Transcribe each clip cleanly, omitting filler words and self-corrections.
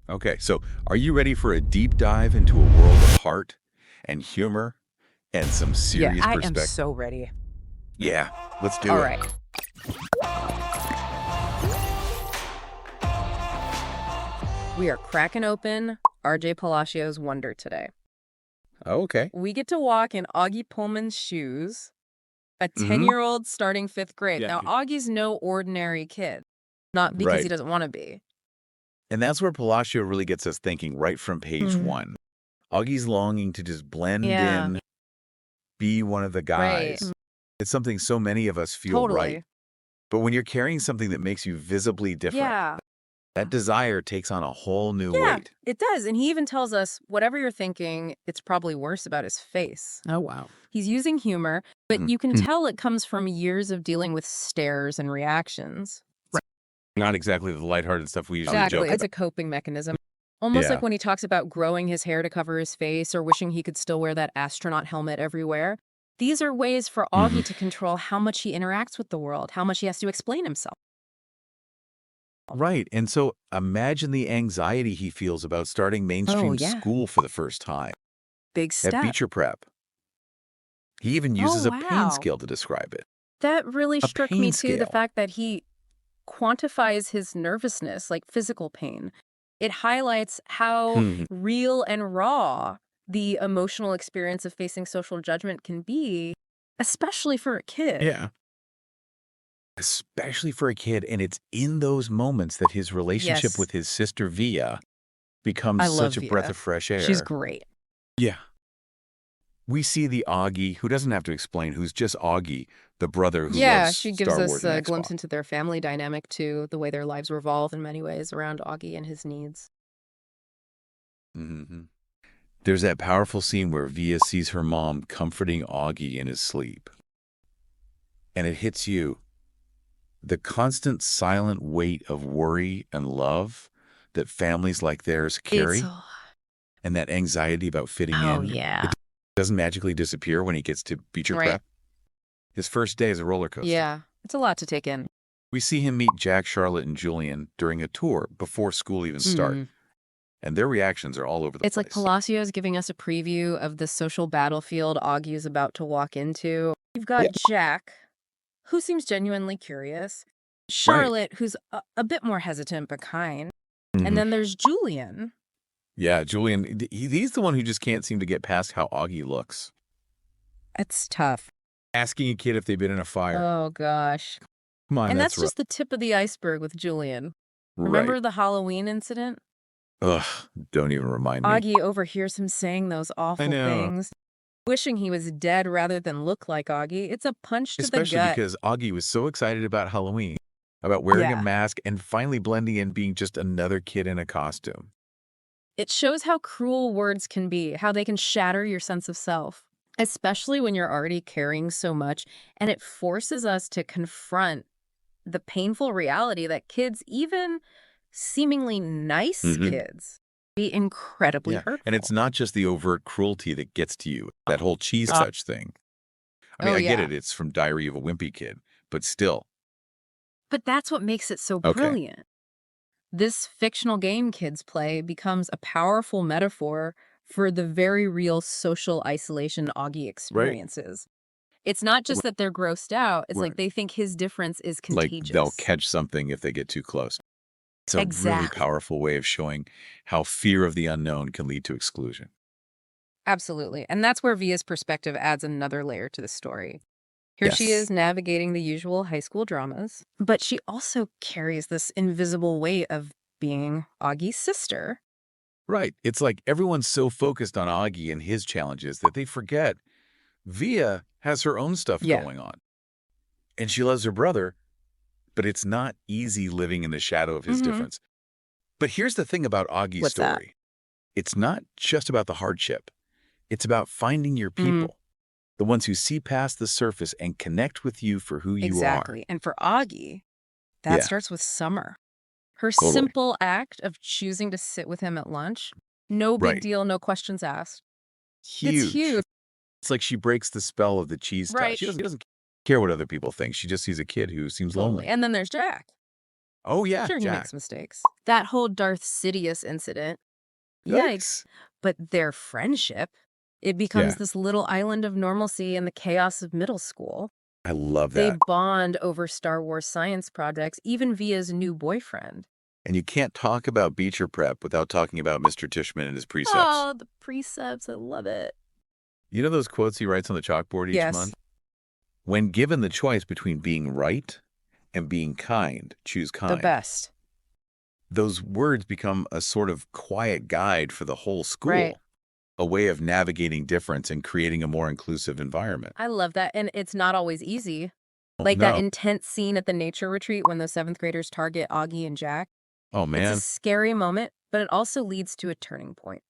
Okay, so are you ready for a deep dive into a world of heart and humor and some Yeah, serious I am perspective? so ready. Yeah, let's do All it. right. We are cracking open RJ Palacio's Wonder today. Oh, okay. We get to walk in Auggie Pullman's shoes, a Mm-hmm. 10-year-old starting fifth grade. Yeah. Now, Augie's no ordinary kid, not because Right. he doesn't want to be. And that's where Palacio really gets us thinking right from page Mhm. one. Augie's longing to just blend Yeah, in, be one of the right. guys. It's something so many of us feel right. Totally. But when you're carrying something that makes you visibly different, Yeah. that desire takes on a whole new Yeah, weight. it does. And he even tells us, whatever you're thinking, it's probably worse about his face. Oh, wow. He's using humor, but you can Mhm. tell it comes from years of dealing with stares and reactions. Not exactly the lighthearted stuff we usually joke Exactly. It's about. a coping mechanism. Almost like Yeah. when he talks about growing his hair to cover his face or wishing he could still wear that astronaut helmet everywhere. These are ways for Auggie to control how much he interacts with the world, how much he has to explain himself. Right. And so imagine the anxiety he feels about starting mainstream yeah. school for the first time Big at step. Beecher Prep. He even Oh, uses a pain wow. scale to describe it. That really A struck pain me too, the scale. fact that he quantifies his nervousness like physical pain. It highlights how Hmm. real and raw the emotional experience of facing social judgment can be, especially for a kid. Yeah. Especially for a kid. And it's in those moments that his relationship Yes. with his sister Via becomes I love such a breath Via. of fresh air. She's great. Yeah. We see the Auggie, who doesn't have to explain, who's just Auggie, the brother who Yeah, loves she gives Star us Wars a and glimpse Xbox. into their family dynamic too, the way their lives revolve in many ways around Auggie and his needs. Mm-hmm. There's that powerful scene where Via sees her mom comforting Auggie in his sleep. And it hits you. The constant silent weight of worry and love that families like theirs carry, and that anxiety about fitting Oh, in, yeah. it doesn't magically disappear when he gets to Beecher Right. Prep. His first day is a roller coaster. Yeah, it's a lot to take in. We see him meet Jack, Charlotte, and Julian during a tour before school even starts. And their reactions are all over the It's place. like Palacio's giving us a preview of the social battlefield Auggie is about to walk into. You've got Jack, who seems genuinely curious. Charlotte, who's a bit more hesitant but kind. Mhm. And then there's Julian. Yeah, Julian, he's the one who just can't seem to get past how Auggie looks. It's tough. Asking a kid if they've been in a fire. Oh, gosh. Come on, And that's rough. just the tip of the iceberg with Julian. Right. Remember the Halloween incident? Ugh, don't even remind me. Auggie overhears him saying those awful know. things, wishing he was dead rather than look like Auggie. It's a punch to Especially the gut. because Auggie was so excited about Halloween, about wearing Yeah. a mask and finally blending in being just another kid in a costume. It shows how cruel words can be, how they can shatter your sense of self, especially when you're already carrying so much. And it forces us to confront the painful reality that kids, even seemingly nice kids, be incredibly hurtful. And it's not just the overt cruelty that gets to you, that whole cheese touch thing. I mean, Oh, I get yeah. it. It's from Diary of a Wimpy Kid, but still. But that's what makes it so Okay. brilliant. This fictional game kids play becomes a powerful metaphor for the very real social isolation Auggie experiences. It's not just that they're grossed out, it's like Right. they think his difference is Like contagious. they'll catch something if they get too close. It's a really Exactly. powerful way of showing how fear of the unknown can lead to exclusion. Absolutely. And that's where Via's perspective adds another layer to the story. Here she Yes. is navigating the usual high school dramas, but she also carries this invisible weight of being Auggie's sister. Right. It's like everyone's so focused on Auggie and his challenges that they forget Via has her own stuff Yeah. going on. And she loves her brother, but it's not easy living in the shadow of his Mhm. difference. But here's the thing about Augie's What's that? story. It's not just about the hardship. It's about finding your people, the ones who see past the surface and connect with you for who you Exactly. And for Auggie, that Yeah. starts with Summer. Her Totally. simple act of choosing to sit with him at lunch, no big Right. deal, no questions asked. are. Huge. It's huge. It's like she breaks the spell of the cheese touch. Right. She doesn't care what other people think. She just sees a kid who seems Totally. lonely. And then there's Jack. Oh, yeah, Sure, he Jack. makes mistakes. That whole Darth Sidious incident. Yikes. Yikes. But their friendship, it becomes Yeah, this little island of normalcy in the chaos of middle school. I love They that. bond over Star Wars science projects, even Via's new boyfriend. And you can't talk about Beecher Prep without talking about Mr. Tushman and his precepts. Oh, the precepts. I love it. You know those quotes he writes on the chalkboard each Yes. month? When given the choice between being right and being kind, choose The kind. best. Those words become a sort of quiet guide for the whole school, Right. a way of navigating difference and creating a more inclusive environment. I love that. And it's not always easy. Like that No. intense scene at the nature retreat when the 7th graders target Augie and Jack. Oh, It's man. a scary moment, but it also leads to a turning point.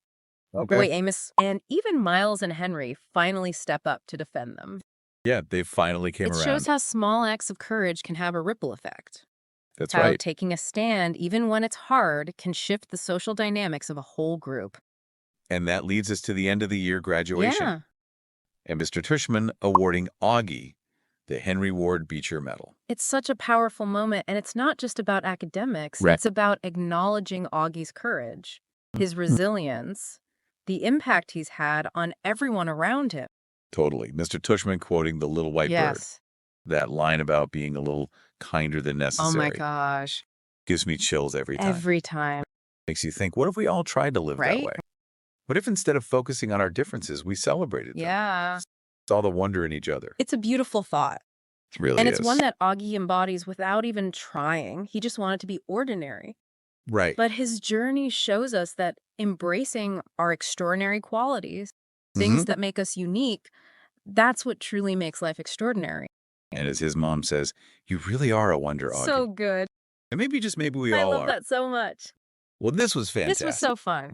Okay. Boy Amos and even Miles and Henry finally step up to defend them. Yeah, they finally came It around. shows how small acts of courage can have a ripple effect. That's How right. taking a stand, even when it's hard, can shift the social dynamics of a whole group. And that leads us to the end of the year graduation. Yeah. And Mr. Tushman awarding Augie the Henry Ward Beecher Medal. It's such a powerful moment, and it's not just about academics. Right. It's about acknowledging Augie's courage, his resilience, the impact he's had on everyone around him. Totally. Mr. Tushman quoting the little white bird. Yes. That line about being a little kinder than Oh necessary my gosh. gives me chills every time. Every time. Makes you think, what if we all tried to live that Right? way? What if instead of focusing on our differences, we celebrated them? Yeah. Saw the wonder in each other. It's a beautiful thought. It really And is. it's one that Augie embodies without even trying. He just wanted to be ordinary. Right. But his journey shows us that embracing our extraordinary qualities, things that make us unique, that's what truly makes life extraordinary. And as his mom says, you really are a wonder, Augie. So good. And maybe, just maybe we I all love are. that so much. Well, this was fantastic. This was so fun.